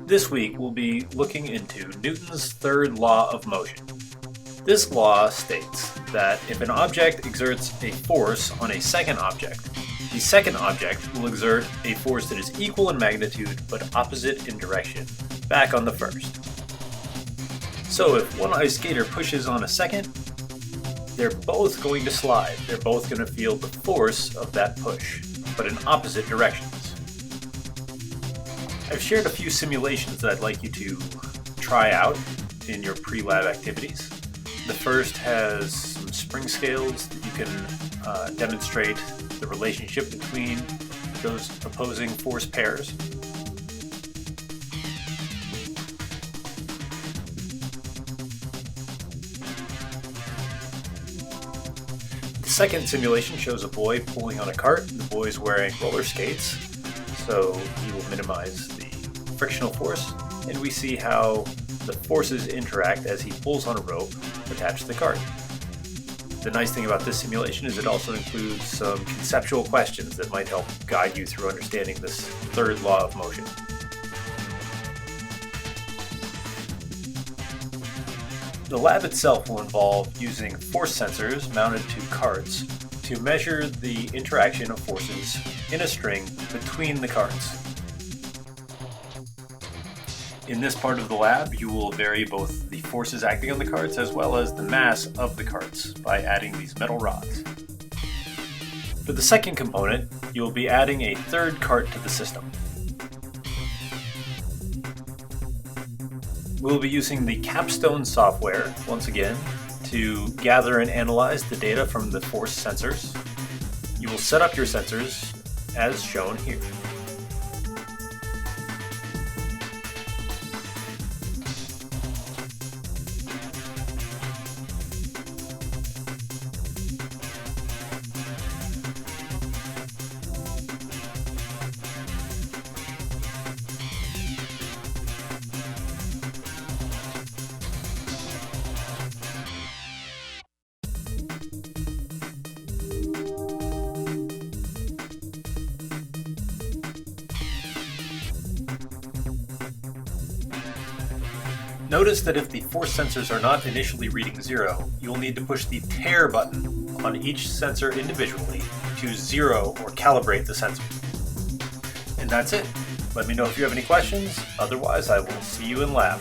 This week we'll be looking into Newton's third law of motion. This law states that if an object exerts a force on a second object, the second object will exert a force that is equal in magnitude but opposite in direction back on the first. So if one ice skater pushes on a second, they're both going to slide. They're both going to feel the force of that push, but in opposite directions. I've shared a few simulations that I'd like you to try out in your pre-lab activities. The first has some spring scales that you can demonstrate the relationship between those opposing force pairs. The second simulation shows a boy pulling on a cart. The boy's wearing roller skates, so he will minimize the frictional force, and we see how the forces interact as he pulls on a rope attached to the cart. The nice thing about this simulation is it also includes some conceptual questions that might help guide you through understanding this third law of motion. The lab itself will involve using force sensors mounted to carts to measure the interaction of forces in a string between the carts. In this part of the lab, you will vary both the forces acting on the carts as well as the mass of the carts by adding these metal rods. For the second component, you will be adding a third cart to the system. We'll be using the Capstone software, once again, to gather and analyze the data from the force sensors. You will set up your sensors as shown here. Notice that if the force sensors are not initially reading 0, you'll need to push the tare button on each sensor individually to 0 or calibrate the sensor. And that's it. Let me know if you have any questions. Otherwise, I will see you in lab.